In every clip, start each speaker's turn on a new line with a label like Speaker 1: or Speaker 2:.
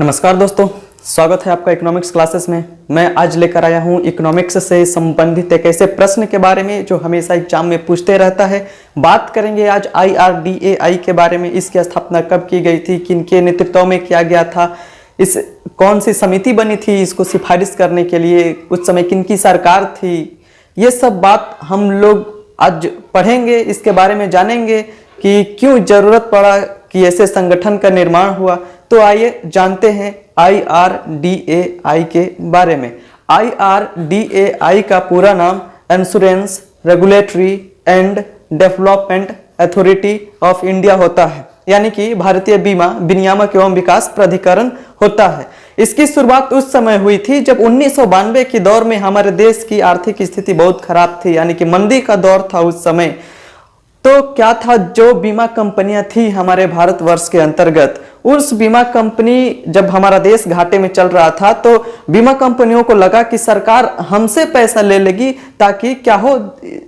Speaker 1: नमस्कार दोस्तों, स्वागत है आपका इकोनॉमिक्स क्लासेस में। मैं आज लेकर आया हूं इकोनॉमिक्स से संबंधित एक ऐसे प्रश्न के बारे में जो हमेशा एग्जाम में पूछते रहता है। बात करेंगे आज IRDAI के बारे में। इसकी स्थापना कब की गई थी, किनके नेतृत्व में किया गया था, इस कौन सी समिति बनी थी इसको सिफारिश करने के लिए, उस समय किनकी सरकार थी, ये सब बात हम लोग आज पढ़ेंगे। इसके बारे में जानेंगे कि क्यों जरूरत पड़ा कि ऐसे संगठन का निर्माण हुआ। तो आइए जानते हैं IRDAI के बारे में। IRDAI का पूरा नाम insurance regulatory and development authority of India होता है, यानी कि भारतीय बीमा विनियामक एवं विकास प्राधिकरण होता है। इसकी शुरुआत उस समय हुई थी जब 1992 के दौर में हमारे देश की आर्थिक स्थिति बहुत खराब थी, यानी कि मंदी का दौर था उस समय। तो क्या था, जो बीमा कंपनियां थी हमारे भारतवर्ष के अंतर्गत, उस बीमा कंपनी जब हमारा देश घाटे में चल रहा था तो बीमा कंपनियों को लगा कि सरकार हमसे पैसा ले लेगी ताकि क्या हो,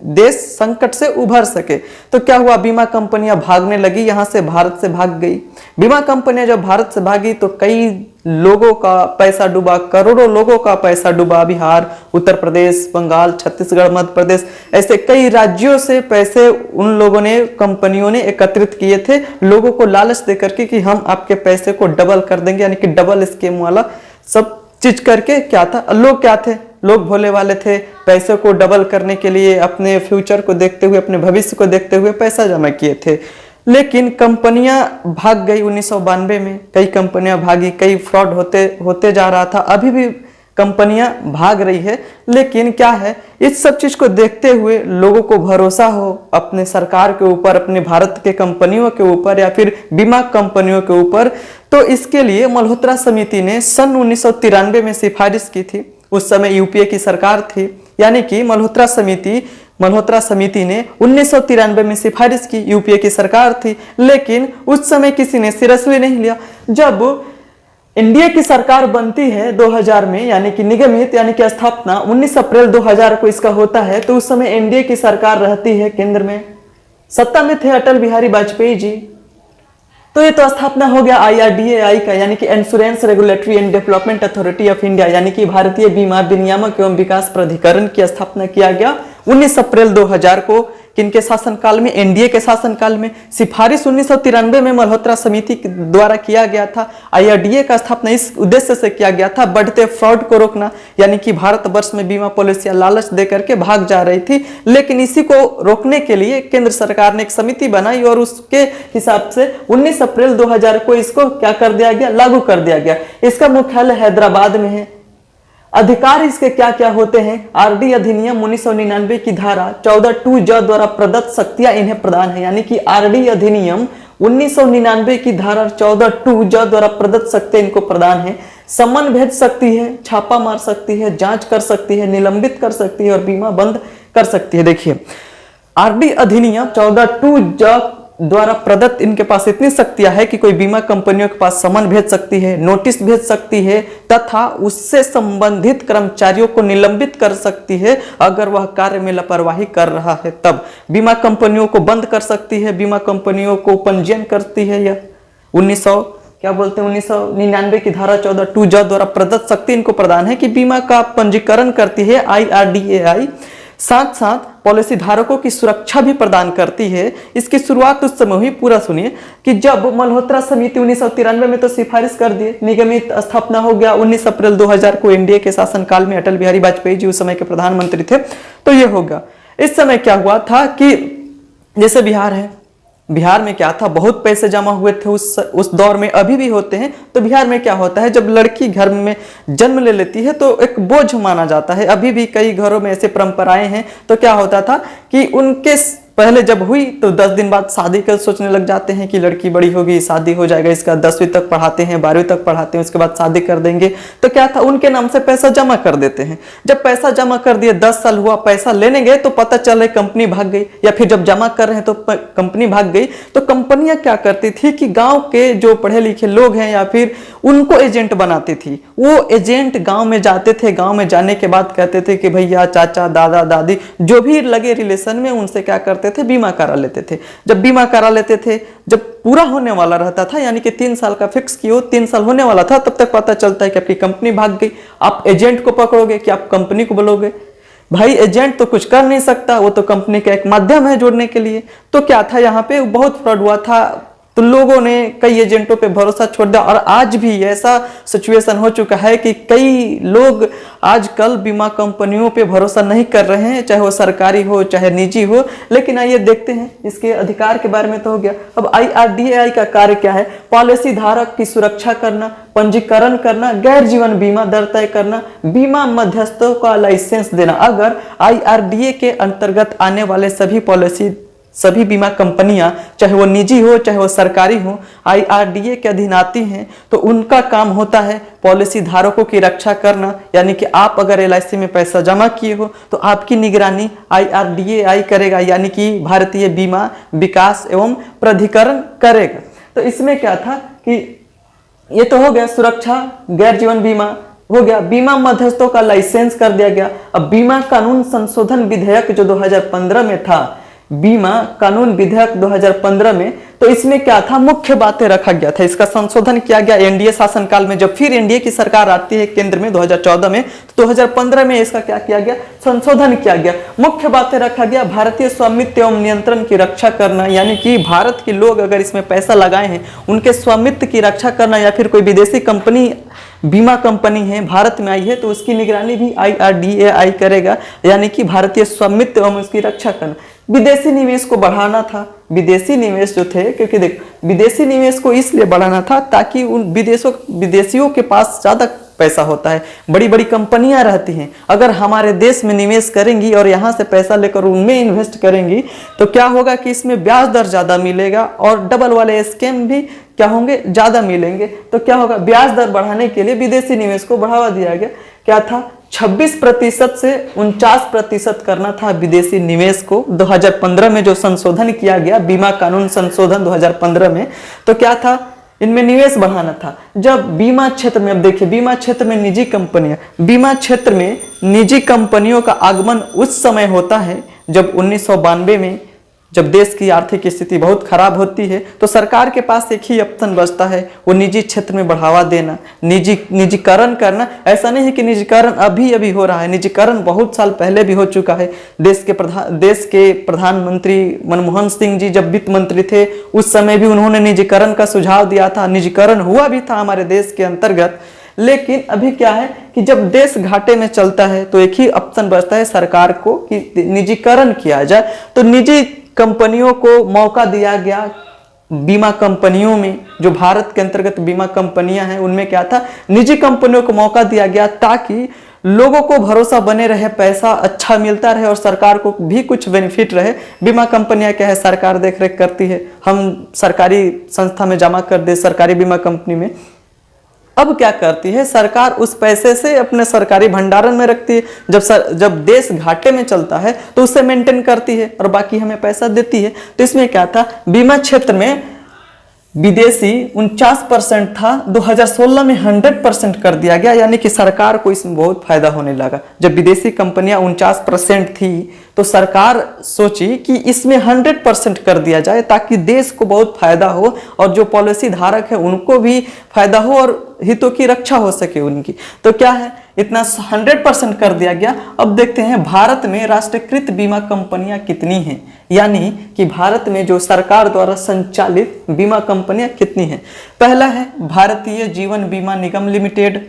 Speaker 1: देश संकट से उभर सके। तो क्या हुआ, बीमा कंपनियां भागने लगी, यहां से भारत से भाग गई। बीमा कंपनियां जब भारत से भागी तो कई लोगों का पैसा डूबा, करोड़ों लोगों का पैसा डूबा। बिहार, उत्तर प्रदेश, बंगाल, छत्तीसगढ़, मध्य प्रदेश, ऐसे कई राज्यों से पैसे उन लोगों ने, कंपनियों ने एकत्रित किए थे, लोगों को लालच देकर के कि हम आपके पैसे को डबल कर देंगे, यानी कि डबल स्कीम वाला सब चीज करके। क्या था, लोग क्या थे, लोग भोले वाले थे, पैसे को डबल करने के लिए अपने फ्यूचर को देखते हुए, अपने भविष्य को देखते हुए पैसा जमा किए थे। लेकिन कंपनियां भाग गई 1992 में, कई कंपनियां भागी, कई फ्रॉड होते जा रहा था। अभी भी कंपनियां भाग रही है, लेकिन क्या है, इस सब चीज को देखते हुए लोगों को भरोसा हो अपने सरकार के ऊपर, अपने भारत के कंपनियों के ऊपर या फिर बीमा कंपनियों के ऊपर। तो इसके लिए मल्होत्रा समिति ने सन 1993 में सिफारिश की थी। उस समय यूपीए की सरकार थी, यानी कि मल्होत्रा समिति ने 1993 में सिफारिश की, यूपीए की सरकार थी, लेकिन उस समय किसी ने सीरियसली नहीं लिया। जब एनडीए की सरकार बनती है 2000 में, यानी कि निगमित, यानी कि स्थापना 19 अप्रैल 2000 को इसका होता है, तो उस समय एनडीए की सरकार रहती है, केंद्र में सत्ता में थे अटल बिहारी वाजपेयी जी। तो ये तो स्थापना हो गया IRDAI का, यानी कि insurance regulatory and development authority of India, यानी कि भारतीय बीमा विनियामक एवं विकास प्राधिकरण की स्थापना किया गया 19 अप्रैल 2000 को। किनके शासनकाल में, एनडीए के शासनकाल में। सिफारिश 1993 में मल्होत्रा समिति द्वारा किया गया था। IRDAI का स्थापना इस उद्देश्य से किया गया था, बढ़ते फ्रॉड को रोकना, यानी कि भारतवर्ष में बीमा पॉलिसियां लालच देकर के भाग जा रही थी। लेकिन इसी को रोकने के लिए केंद्र सरकार ने एक समिति बनाई और उसके हिसाब से 19 अप्रैल 2000 को इसको क्या कर दिया गया, लागू कर दिया गया। इसका मुख्यालय हैदराबाद में है। अधिकार इसके क्या क्या होते हैं, आरडी अधिनियम 1999 की धारा 14(2) द्वारा प्रदत्त शक्तियां इन्हें प्रदान है, यानी कि आरडी अधिनियम 1999 की धारा 14(2) द्वारा प्रदत्त शक्तियां इनको प्रदान है। सम्मन भेज सकती है, छापा मार सकती है, जांच कर सकती है, निलंबित कर सकती है और बीमा बंद कर सकती है। देखिए, आरडी अधिनियम 14(2) द्वारा प्रदत्त इनके पास इतनी शक्तियां है कि कोई बीमा कंपनियों के पास समन भेज सकती है, नोटिस भेज सकती है, तथा उससे संबंधित कर्मचारियों को निलंबित कर सकती है अगर वह कार्य में लापरवाही कर रहा है। तब बीमा कंपनियों को बंद कर सकती है, बीमा कंपनियों को पंजीयन करती है। यह 1999 की धारा 14(2) द्वारा प्रदत्त शक्ति इनको प्रदान है कि बीमा का पंजीकरण करती है IRDAI। साथ साथ पॉलिसी धारकों की सुरक्षा भी प्रदान करती है। इसकी शुरुआत उस समय हुई, पूरा सुनिए, कि जब मल्होत्रा समिति 1993 में तो सिफारिश कर दी, निगमित स्थापना हो गया 19 अप्रैल 2000 को। एनडीए के शासनकाल में अटल बिहारी वाजपेयी जी उस समय के प्रधानमंत्री थे। तो ये होगा, इस समय क्या हुआ था कि जैसे बिहार है, बिहार में क्या था, बहुत पैसे जमा हुए थे उस दौर में, अभी भी होते हैं। तो बिहार में क्या होता है, जब लड़की घर में जन्म ले लेती है तो एक बोझ माना जाता है। अभी भी कई घरों में ऐसे परंपराएं हैं। तो क्या होता था कि उनके पहले जब हुई तो 10 दिन बाद शादी कर सोचने लग जाते हैं कि लड़की बड़ी होगी, शादी हो जाएगा, इसका 10वीं तक पढ़ाते हैं, 12वीं तक पढ़ाते हैं, उसके बाद शादी कर देंगे। तो क्या था, उनके नाम से पैसा जमा कर देते हैं। जब पैसा जमा कर दिए, 10 साल हुआ, पैसा लेने गए तो पता चल रहा कंपनी भाग गई, या फिर जब जमा कर रहे हैं तो कंपनी भाग गई। तो कंपनियां क्या करती थी कि गांव के जो पढ़े लिखे लोग हैं या फिर उनको एजेंट बनाती थी। वो एजेंट गांव में जाते थे, गांव में जाने के बाद कहते थे कि भैया, चाचा, दादा, दादी, जो भी लगे रिलेशन में, उनसे क्या करते करते थे, बीमा करा लेते थे। जब बीमा करा लेते थे, जब पूरा होने वाला रहता था, यानी कि 3 साल का फिक्स किया, 3 साल होने वाला था, तब तक पता चलता है कि आपकी कंपनी भाग गई। आप एजेंट को पकड़ोगे कि आप कंपनी को बोलोगे? भाई एजेंट तो कुछ कर नहीं सकता, वो तो कंपनी का एक माध्यम है जोड़ने के लिए। तो क्या था, यहाँ पे बहुत फ्रॉड हुआ था, तो लोगों ने कई एजेंटों पे भरोसा छोड़ दिया। और आज भी ऐसा सिचुएशन हो चुका है कि कई लोग आजकल बीमा कंपनियों पे भरोसा नहीं कर रहे हैं, चाहे वो सरकारी हो चाहे निजी हो। लेकिन आइए देखते हैं, इसके अधिकार के बारे में तो हो गया। अब IRDAI का कार्य क्या है? पॉलिसी धारक की सुरक्षा करना, पंजीकरण करना, गैर जीवन बीमा दर तय करना, बीमा मध्यस्थों का लाइसेंस देना। अगर IRDA के अंतर्गत आने वाले सभी बीमा कंपनियां, चाहे वो निजी हो चाहे वो सरकारी हो, IRDA के अधीन आती हैं, तो उनका काम होता है पॉलिसी धारकों की रक्षा करना। यानी कि आप अगर LIC में पैसा जमा किए हो तो आपकी निगरानी IRDAI करेगा, यानी कि भारतीय बीमा विकास एवं प्राधिकरण करेगा। तो इसमें क्या था कि ये तो हो गया सुरक्षा, गैर जीवन बीमा हो गया, बीमा मध्यस्थों का लाइसेंस कर दिया गया। अब बीमा कानून संशोधन विधेयक जो 2015 में था, बीमा कानून विधेयक 2015 में, तो इसमें क्या था, मुख्य बातें रखा गया था। इसका संशोधन किया गया एनडीए शासनकाल में। जब फिर एनडीए की सरकार आती है केंद्र में 2014 में, तो 2015 में इसका क्या किया गया, संशोधन किया गया। मुख्य बातें रखा गया, भारतीय स्वामित्व एवं नियंत्रण की रक्षा करना, यानी कि भारत के लोग अगर इसमें पैसा लगाए हैं उनके स्वामित्व की रक्षा करना, या फिर कोई विदेशी कंपनी बीमा कंपनी है भारत में आई है तो उसकी निगरानी भी IRDAI करेगा, यानी कि भारतीय स्वामित्व एवं उसकी रक्षा करना। विदेशी निवेश को बढ़ाना था। विदेशी निवेश जो थे, क्योंकि देख विदेशी निवेश को इसलिए बढ़ाना था ताकि उन विदेशियों के पास ज्यादा पैसा होता है, बड़ी बड़ी कंपनियां रहती हैं। अगर हमारे देश में निवेश करेंगी और यहाँ से पैसा लेकर उनमें इन्वेस्ट करेंगी तो क्या होगा कि इसमें ब्याज दर ज्यादा मिलेगा और डबल वाले स्कैम भी क्या होंगे, ज्यादा मिलेंगे। तो क्या होगा, ब्याज दर बढ़ाने के लिए विदेशी निवेश को बढ़ावा दिया गया। क्या था, 26% से 49% करना था विदेशी निवेश को। 2015 में जो संशोधन किया गया, बीमा कानून संशोधन 2015 में, तो क्या था, इनमें निवेश बढ़ाना था। जब बीमा क्षेत्र में, अब देखिए बीमा क्षेत्र में निजी कंपनियां, बीमा क्षेत्र में निजी कंपनियों का आगमन उस समय होता है जब 1992 में, जब देश की आर्थिक स्थिति बहुत खराब होती है, तो सरकार के पास एक ही ऑप्शन बचता है, वो निजी क्षेत्र में बढ़ावा देना, निजीकरण करना। ऐसा नहीं है कि निजीकरण अभी हो रहा है, निजीकरण बहुत साल पहले भी हो चुका है। देश के प्रधानमंत्री मनमोहन सिंह जी जब वित्त मंत्री थे उस समय भी उन्होंने निजीकरण का सुझाव दिया था, निजीकरण हुआ भी था हमारे देश के अंतर्गत। लेकिन अभी क्या है कि जब देश घाटे में चलता है तो एक ही ऑप्शन बचता है सरकार को कि निजीकरण किया जाए। तो निजी कंपनियों को मौका दिया गया। बीमा कंपनियों में, जो भारत के अंतर्गत बीमा कंपनियां हैं उनमें क्या था, निजी कंपनियों को मौका दिया गया ताकि लोगों को भरोसा बने रहे, पैसा अच्छा मिलता रहे और सरकार को भी कुछ बेनिफिट रहे। बीमा कंपनियां क्या है, सरकार देख रेख करती है, हम सरकारी संस्था में जमा कर दे, सरकारी बीमा कंपनी में। अब क्या करती है सरकार, उस पैसे से अपने सरकारी भंडारण में रखती है। जब देश घाटे में चलता है तो उसे मेंटेन करती है और बाकी हमें पैसा देती है। तो इसमें क्या था, बीमा क्षेत्र में विदेशी 49% था, 2016 में 100% कर दिया गया, यानी कि सरकार को इसमें बहुत फायदा होने लगा। जब विदेशी कंपनियां 49% थी तो सरकार सोची कि इसमें 100% कर दिया जाए ताकि देश को बहुत फायदा हो और जो पॉलिसी धारक है उनको भी फायदा हो और हितों की रक्षा हो सके उनकी। तो क्या है, इतना 100% कर दिया गया। अब देखते हैं भारत में राष्ट्रीयकृत बीमा कंपनियां कितनी हैं, यानी कि भारत में जो सरकार द्वारा संचालित बीमा कंपनियां कितनी हैं। पहला है भारतीय जीवन बीमा निगम लिमिटेड,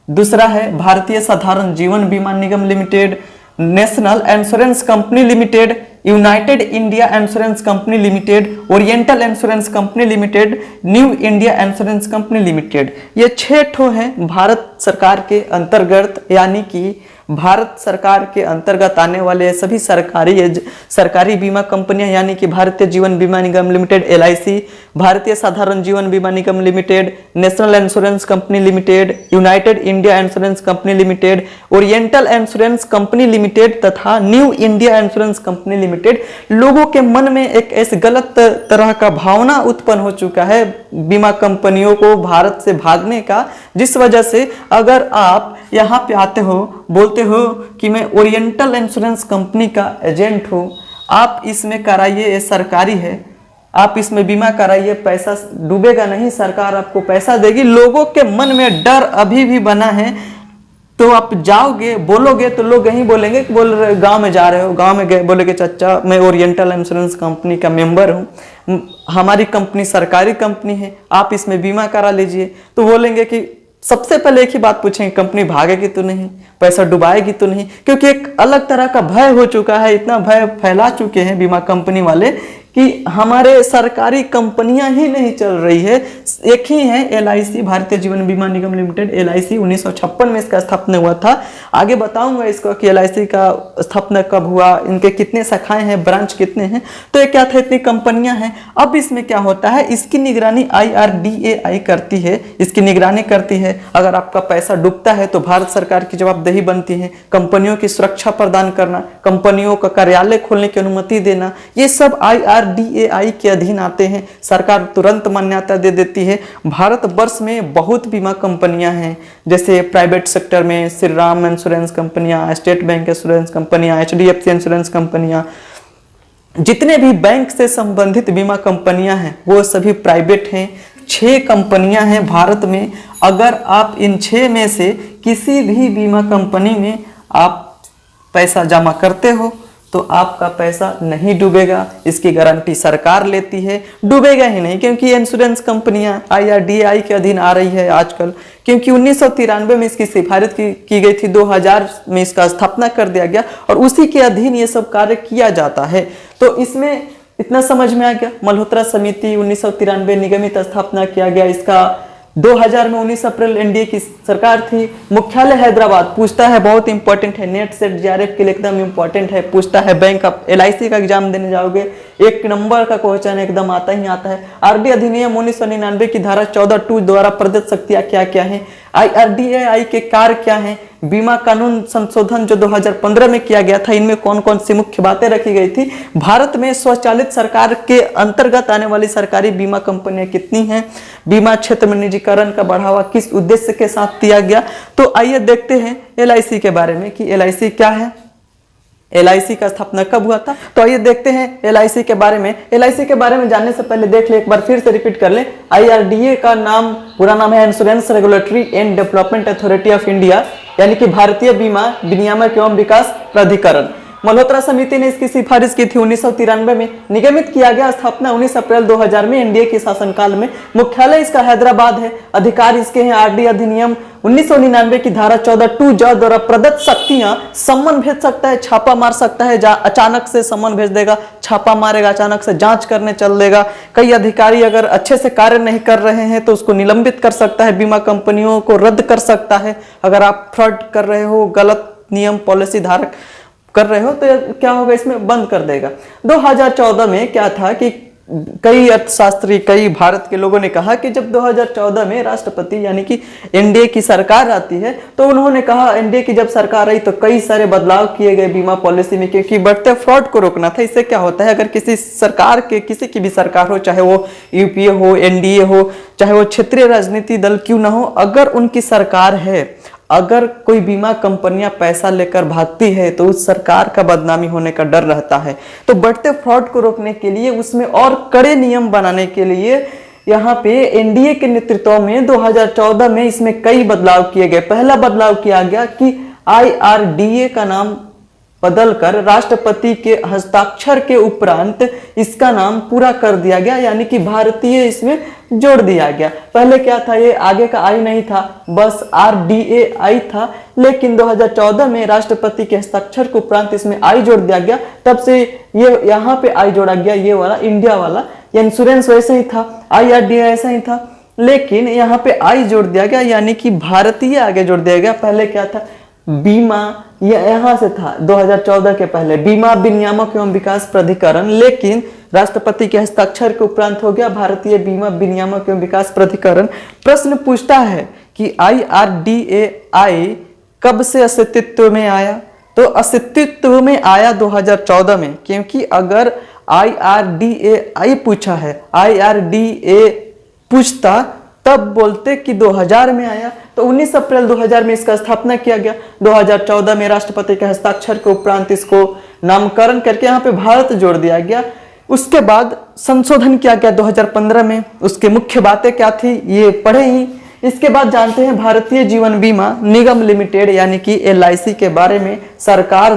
Speaker 1: दूसरा है भारतीय Sadharan Jeevan Bima Nigam Limited, National Insurance Company Limited, United India Insurance Company Limited, Oriental Insurance Company Limited, New India Insurance Company Limited. ये 6 ठो हैं भारत सरकार के अंतर्गत, यानी कि भारत सरकार के अंतर्गत आने वाले सभी सरकारी बीमा कंपनियां, यानी कि भारतीय जीवन बीमा निगम लिमिटेड LIC, भारतीय Sadharan Jeevan Bima Nigam Limited, National Insurance Company Limited, United India Insurance Company Limited, Oriental Insurance Company Limited तथा New India Insurance Company Limited. लोगों के मन में एक ऐसे गलत तरह का भावना उत्पन्न हो चुका है बीमा कंपनियों को भारत से भागने का, जिस वजह से अगर आप यहाँ पे आते हो, बोलते हो कि मैं ओरिएंटल इंश्योरेंस कंपनी का एजेंट हूँ, आप इसमें कराइए, ये सरकारी है, आप इसमें बीमा कराइए, पैसा डूबेगा नहीं, सरकार आपको पैसा देगी। लोगों के मन में डर अभी भी बना है, तो आप जाओगे बोलोगे तो लोग यही बोलेंगे कि बोल रहे गांव में जा रहे हो, गांव में गए बोलेगे चाचा मैं ओरिएंटल इंश्योरेंस कंपनी का मेंबर हूँ, हमारी कंपनी सरकारी कंपनी है, आप इसमें बीमा करा लीजिए। तो बोलेंगे कि सबसे पहले एक ही बात पूछेंगे, कंपनी भागेगी तो नहीं, पैसा डुबाएगी तो नहीं, क्योंकि एक अलग तरह का भय हो चुका है, इतना भय फैला चुके हैं बीमा कंपनी वाले कि हमारे सरकारी कंपनियां ही नहीं चल रही है। एक ही है LIC, Bharatiya Jeevan Bima Nigam limited, LIC 1956 में इसका स्थापना हुआ था। आगे बताऊंगा इसको कि LIC का स्थापना कब हुआ, इनके कितने शाखाएं हैं, ब्रांच कितने हैं। तो ये क्या था, इतनी कंपनियां हैं। अब इसमें क्या होता है, इसकी निगरानी IRDAI करती है, इसकी निगरानी करती है। अगर आपका पैसा डूबता है तो भारत सरकार की जवाबदेही बनती है, कंपनियों की सुरक्षा प्रदान करना, कंपनियों का कार्यालय खोलने की अनुमति देना, ये सब IRDAI के अधीन आते हैं। सरकार तुरंत मान्यता दे देती है। भारत वर्ष में बहुत बीमा कंपनियां हैं, जैसे प्राइवेट सेक्टर में श्री राम इंश्योरेंस कंपनियां, स्टेट बैंक इंश्योरेंस कंपनियां, HDFC इंश्योरेंस कंपनियां, जितने भी बैंक से संबंधित बीमा कंपनियां हैं वो सभी प्राइवेट हैं। 6 कंपनियां हैं भारत में। अगर आप इन 6 में से किसी भी बीमा कंपनी में आप पैसा जमा करते हो तो आपका पैसा नहीं डूबेगा, इसकी गारंटी सरकार लेती है। डूबेगा ही नहीं, क्योंकि इंश्योरेंस कंपनियां IRDAI के अधीन आ रही है आजकल, क्योंकि 1993 में इसकी सिफारिश की गई थी, 2000 में इसका स्थापना कर दिया गया और उसी के अधीन ये सब कार्य किया जाता है। तो इसमें इतना समझ में आ गया। मल्होत्रा समिति 1993 निगमित स्थापना किया गया इसका। 2000 में 19 अप्रैल NDA की सरकार थी। मुख्यालय हैदराबाद। पूछता है, बहुत इंपॉर्टेंट है, नेट सेट JRF के लिए एकदम इंपॉर्टेंट है। पूछता है बैंक आप LIC का एग्जाम देने जाओगे, 1 नंबर का क्वेश्चन एकदम आता ही आता है। RD अधिनियम 1999 की धारा 14(2) द्वारा प्रदत्त शक्तियां क्या क्या है, IRDAI के कार्य क्या है, बीमा कानून संशोधन जो 2015 में किया गया था, इनमें कौन कौन सी मुख्य बातें रखी गई थी, भारत में स्वचालित सरकार के अंतर्गत आने वाली सरकारी बीमा कंपनियां कितनी हैं, बीमा क्षेत्र में निजीकरण का बढ़ावा किस उद्देश्य के साथ दिया गया। तो आइए देखते हैं LIC के बारे में कि LIC क्या है, LIC का स्थापना कब हुआ था। तो आइए देखते हैं LIC के बारे में। LIC के बारे में जानने से पहले देख ले, एक बार फिर से रिपीट कर ले। IRDA का नाम, पूरा नाम है insurance regulatory and development authority of India, यानी कि भारतीय बीमा विनियामक एवं विकास प्राधिकरण। मल्होत्रा समिति ने इसकी सिफारिश की थी 1993 में। निगमित किया गया, स्थापना 19 अप्रैल 2000 में NDA के शासनकाल में। मुख्यालय इसका हैदराबाद है। अधिकार इसके हैं RD अधिनियम 1999 की धारा 14(2) द्वारा प्रदत्त शक्तियां, सम्मन भेज सकता है, छापा मार सकता है, अचानक से सम्मन भेज देगा, छापा मारेगा, अचानक से जांच करने चल देगा। कई अधिकारी अगर अच्छे से कार्य नहीं कर रहे हैं तो उसको निलंबित कर सकता है, बीमा कंपनियों को रद्द कर सकता है। अगर आप फ्रॉड कर रहे हो, गलत नियम पॉलिसी धारक कर रहे हो तो क्या होगा, इसमें बंद कर देगा। 2014 में क्या था कि कई अर्थशास्त्री, कई भारत के लोगों ने कहा कि जब 2014 में राष्ट्रपति यानी कि NDA की सरकार आती है, तो उन्होंने कहा NDA की जब सरकार आई तो कई सारे बदलाव किए गए बीमा पॉलिसी में, क्योंकि बढ़ते फ्रॉड को रोकना था। इससे क्या होता है, अगर किसी सरकार के, किसी की भी सरकार हो, चाहे वो UPA हो, NDA हो, चाहे वो क्षेत्रीय राजनीति दल क्यों ना हो, अगर उनकी सरकार है, अगर कोई बीमा कंपनियां पैसा लेकर भागती है तो उस सरकार का बदनामी होने का डर रहता है। तो बढ़ते फ्रॉड को रोकने के लिए, उसमें और कड़े नियम बनाने के लिए यहाँ पे NDA के नेतृत्व में 2014 में इसमें कई बदलाव किए गए। पहला बदलाव किया गया कि IRDA का नाम बदलकर राष्ट्रपति के हस्ताक्षर के उपरांत इसका नाम पूरा कर दिया गया, यानी कि भारतीय इसमें जोड़ दिया गया। पहले क्या था, ये आगे का आई नहीं था, बस RDAI था, लेकिन 2014 में राष्ट्रपति के हस्ताक्षर के उपरांत इसमें आई जोड़ दिया गया। तब से ये यहाँ पे आई जोड़ा गया, ये वाला इंडिया वाला। ये इंश्योरेंस वैसे ही था, IRDAI ऐसा ही था, लेकिन यहाँ पे आई जोड़ दिया गया, यानी कि भारतीय आगे जोड़ दिया गया। पहले क्या था, बीमा, ये यहां से था 2014 के पहले बीमा विनियामक एवं विकास प्राधिकरण, लेकिन राष्ट्रपति के हस्ताक्षर के उपरांत हो गया भारतीय बीमा विनियामक एवं विकास प्राधिकरण। प्रश्न पूछता है कि IRDAI कब से अस्तित्व में आया, तो अस्तित्व में आया 2014 में, क्योंकि अगर IRDAI पूछा है, IRDA पूछता तब बोलते कि 2000 में आया, तो 19 अप्रैल 2000 में इसका स्थापना किया गया। 2014 में राष्ट्रपति के हस्ताक्षर के उपरांत इसको नामकरण करके यहाँ पे भारत जोड़ दिया गया। उसके बाद संशोधन किया गया 2015 में। उसकी मुख्य बातें क्या थी ये पढ़े ही। इसके बाद जानते हैं भारतीय जीवन बीमा निगम लिमिटेड यानी कि LIC के बारे में। सरकार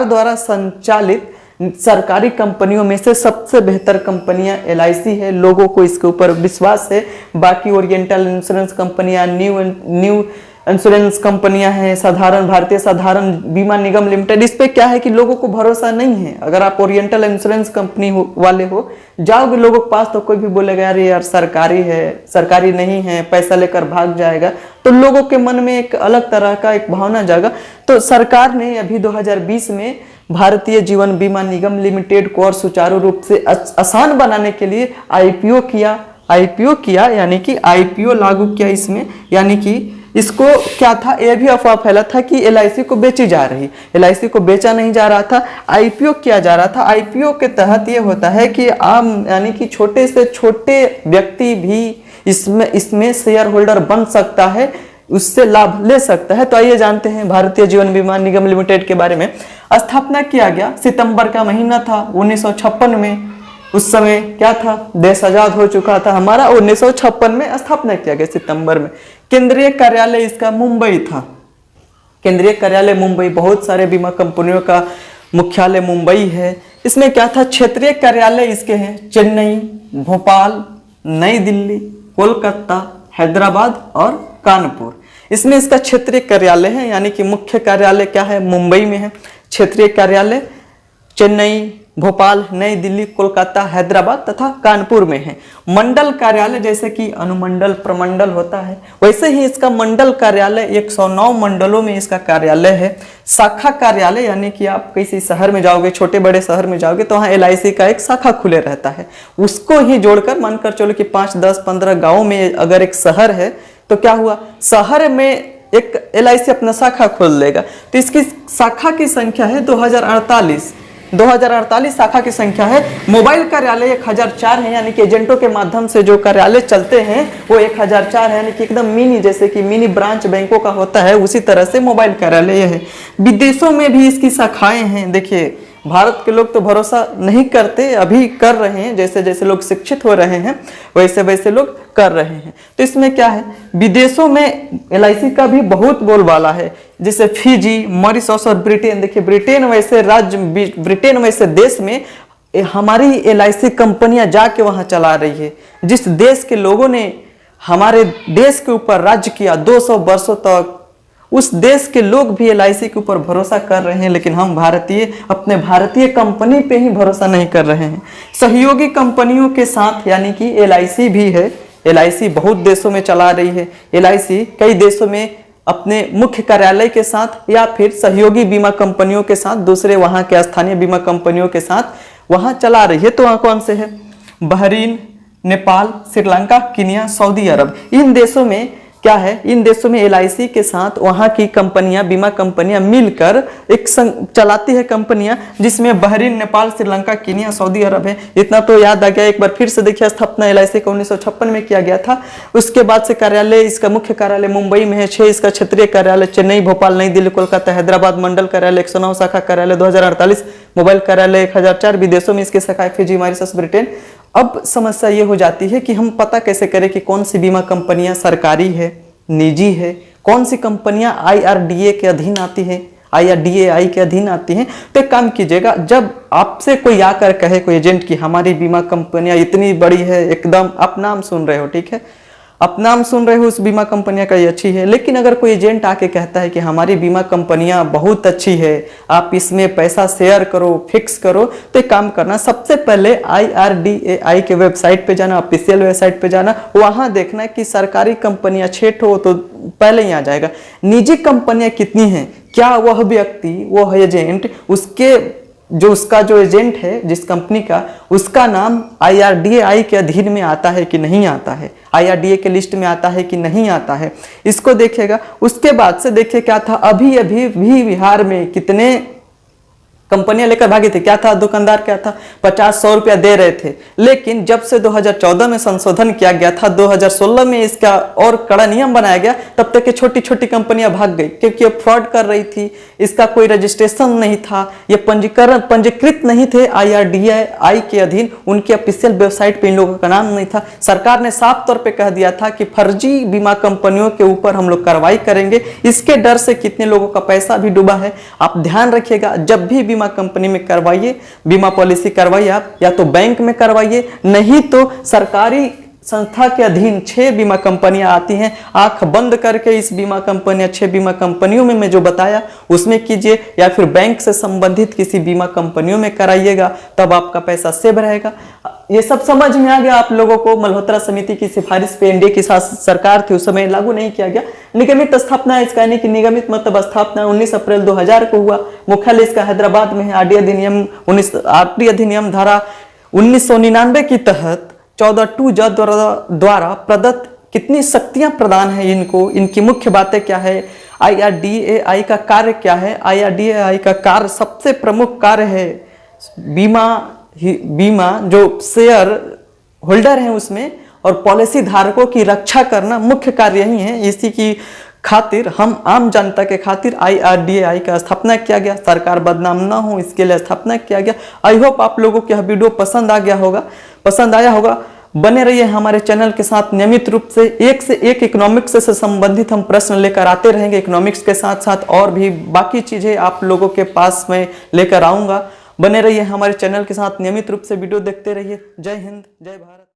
Speaker 1: द्वारा संचालित सरकारी कंपनियों में से सबसे बेहतर कंपनियां LIC है। लोगों को इसके ऊपर विश्वास है। बाकी ओरिएंटल इंश्योरेंस कंपनियां, न्यू इंश्योरेंस कंपनियां हैं, साधारण भारतीय साधारण बीमा निगम लिमिटेड, इस पे क्या है कि लोगों को भरोसा नहीं है। अगर आप ओरिएंटल इंश्योरेंस कंपनी वाले हो जाओगे लोगों के पास तो कोई भी बोलेगा यार यार सरकारी है, सरकारी नहीं है, पैसा लेकर भाग जाएगा, तो लोगों के मन में एक अलग तरह का एक भावना जागा। तो सरकार ने अभी 2020 में भारतीय जीवन बीमा निगम लिमिटेड को और सुचारू रूप से आसान बनाने के लिए IPO किया यानी कि IPO लागू किया इसमें। यानी कि इसको क्या था, यह भी अफवाह फैला था कि LIC को बेची जा रही, LIC को बेचा नहीं जा रहा था, IPO किया जा रहा था। IPO के तहत यह होता है कि आम यानी कि छोटे से छोटे व्यक्ति भी इसमें शेयर होल्डर बन सकता है, उससे लाभ ले सकता है। तो आइए जानते हैं भारतीय जीवन बीमा निगम लिमिटेड के बारे में। स्थापना किया गया सितंबर का महीना था 1956 में। उस समय क्या था, देश आजाद हो चुका था हमारा। 1956 में स्थापना किया गया सितंबर में। केंद्रीय कार्यालय इसका मुंबई था, केंद्रीय कार्यालय मुंबई। बहुत सारे बीमा कंपनियों का मुख्यालय मुंबई है। इसमें क्या था, क्षेत्रीय कार्यालय इसके हैं चेन्नई, भोपाल, नई दिल्ली, कोलकाता, हैदराबाद और कानपुर। इसमें इसका क्षेत्रीय कार्यालय है यानी कि मुख्य कार्यालय क्या है, मुंबई में है। क्षेत्रीय कार्यालय चेन्नई, भोपाल, नई दिल्ली, कोलकाता, हैदराबाद तथा कानपुर में है। मंडल कार्यालय जैसे कि अनुमंडल, प्रमंडल होता है, वैसे ही इसका मंडल कार्यालय 109 मंडलों में इसका कार्यालय है। शाखा कार्यालय यानी कि आप किसी शहर में जाओगे, छोटे बड़े शहर में जाओगे तो वहाँ LIC का एक शाखा खुले रहता है। उसको ही जोड़कर मानकर चलो कि 5, 10, 15 गाँव में अगर एक शहर है तो क्या हुआ, शहर में एक LIC अपना शाखा खोल लेगा। तो इसकी शाखा की संख्या है 2048 शाखा की संख्या है। मोबाइल कार्यालय 1004 है यानी कि एजेंटों के माध्यम से जो कार्यालय चलते हैं वो 1004 है यानी कि एकदम मिनी, जैसे कि मिनी ब्रांच बैंकों का होता है उसी तरह से मोबाइल कार्यालय है। विदेशों में भी इसकी शाखाएं हैं। देखिए भारत के लोग तो भरोसा नहीं करते, अभी कर रहे हैं, जैसे जैसे लोग शिक्षित हो रहे हैं वैसे वैसे लोग कर रहे हैं। तो इसमें क्या है, विदेशों में LIC का भी बहुत बोलबाला है, जैसे फिजी, मॉरिशस और ब्रिटेन। देखिए ब्रिटेन वैसे देश में हमारी LIC कंपनियां जाके वहां चला रही है। जिस देश के लोगों ने हमारे देश के ऊपर राज्य किया 200 वर्षों तक, उस देश के लोग भी LIC के ऊपर भरोसा कर रहे हैं, लेकिन हम अपने भारतीय कंपनी पे ही भरोसा नहीं कर रहे हैं। सहयोगी कंपनियों के साथ यानी कि LIC भी है। LIC बहुत देशों में चला रही है। LIC कई देशों में अपने मुख्य कार्यालय के साथ या फिर सहयोगी बीमा कंपनियों के साथ, दूसरे वहां के स्थानीय बीमा कंपनियों के साथ वहां चला रही है। तो वहां कौन से है, Bahrain, Nepal, Sri Lanka, Kenya, Saudi Arabia. इन देशों में क्या है, इन देशों में LIC के साथ वहां की कंपनियां, बीमा कंपनियां मिलकर एक चलाती है कंपनियां, जिसमें Bahrain, Nepal, Sri Lanka, Kenya, Saudi Arabia है। इतना तो याद आ गया। एक बार फिर से देखिए, स्थापना LIC का 1956 में किया गया था। उसके बाद से कार्यालय, इसका मुख्य कार्यालय मुंबई में है। 6 इसका क्षेत्रीय कार्यालय चेन्नई, भोपाल, नई दिल्ली, कोलकाता, हैदराबाद। मंडल कार्यालय 109, शाखा कार्यालय 2048, मोबाइल कार्यालय 1004। विदेशों में इसके शाखाएं फिजी, मॉरिशस, ब्रिटेन। अब समस्या ये हो जाती है कि हम पता कैसे करें कि कौन सी बीमा कंपनियां सरकारी है, निजी है, कौन सी कंपनियां IRDA के अधीन आती है, IRDAI के अधीन आती हैं। तो एक काम कीजिएगा, जब आपसे कोई आकर कहे, कोई एजेंट की हमारी बीमा कंपनियां इतनी बड़ी है, एकदम आप नाम सुन रहे हो, ठीक है, आप नाम सुन रहे हो उस बीमा कंपनियां का ये अच्छी है, लेकिन अगर कोई एजेंट आके कहता है कि हमारी बीमा कंपनियां बहुत अच्छी है, आप इसमें पैसा शेयर करो, फिक्स करो, तो एक काम करना, सबसे पहले IRDAI के वेबसाइट पे जाना, ऑफिशियल वेबसाइट पे जाना, वहां देखना कि सरकारी कंपनियां 6 ठो तो पहले ही आ जाएगा। निजी कंपनियां कितनी हैं, क्या वह व्यक्ति, वह एजेंट, उसका जो एजेंट है जिस कंपनी का, उसका नाम IRDAI के अधीन में आता है कि नहीं आता है, IRDA के लिस्ट में आता है कि नहीं आता है, इसको देखेगा। उसके बाद से देखिए क्या था, अभी भी बिहार में कितने कंपनियां लेकर भागी थी। क्या था दुकानदार, क्या था 50-100 रुपया दे रहे थे। लेकिन जब से 2014 में संशोधन किया गया था, 2016 में इसका और कड़ा नियम बनाया गया, तब तक ये छोटी छोटी कंपनियां भाग गई क्योंकि ये फ्रॉड कर रही थी, इसका कोई रजिस्ट्रेशन नहीं था, ये पंजीकृत नहीं थे IRDAI के अधीन, उनकी ऑफिशियल वेबसाइट पे इन लोगों का नाम नहीं था। सरकार ने साफ तौर पे कह दिया था कि फर्जी बीमा कंपनियों के ऊपर हम लोग कार्रवाई करेंगे। इसके डर से कितने लोगों का पैसा भी डूबा है। आप ध्यान रखिएगा, जब भी बीमा कंपनी में करवाइए, बीमा पॉलिसी करवाइए, आप या तो बैंक में करवाइए, नहीं तो सरकारी संस्था के अधीन 6 बीमा कंपनियां आती हैं। आंख बंद करके इस बीमा कंपनियां 6 बीमा कंपनियों में मैं जो बताया उसमें कीजिए, या फिर बैंक से संबंधित किसी बीमा कंपनियों में कराइएगा, तब आपका पैसा सेव रहेगा। ये सब समझ में आ गया आप लोगों को। मल्होत्रा समिति की सिफारिश पे एनडीए की सरकार थी, उस समय लागू नहीं किया गया। निगमित स्थापना, इसका यानी कि निगमित मतलब स्थापना 19 अप्रैल 2000 को हुआ। मुख्यालय इसका हैदराबाद में है। आरडी अधिनियम धारा 1999 के तहत 14(2) जज द्वारा प्रदत्त कितनी शक्तियां प्रदान है इनको, इनकी मुख्य बातें क्या है, IRDAI का कार्य क्या है। IRDAI का कार्य, सबसे प्रमुख कार्य है बीमा जो शेयर होल्डर हैं उसमें और पॉलिसी धारकों की रक्षा करना, मुख्य कार्य यही है। इसी की खातिर हम आम जनता के खातिर IRDAI का स्थापना किया गया। सरकार बदनाम ना हो इसके लिए स्थापना किया गया। आई होप आप लोगों को यह वीडियो पसंद आया होगा। बने रहिए हमारे चैनल के साथ। नियमित रूप से एक इकोनॉमिक्स से संबंधित हम प्रश्न लेकर आते रहेंगे। इकोनॉमिक्स के साथ साथ और भी बाकी चीजें आप लोगों के पास में लेकर आऊंगा। बने रहिए हमारे चैनल के साथ, नियमित रूप से वीडियो देखते रहिए। जय हिंद, जय भारत।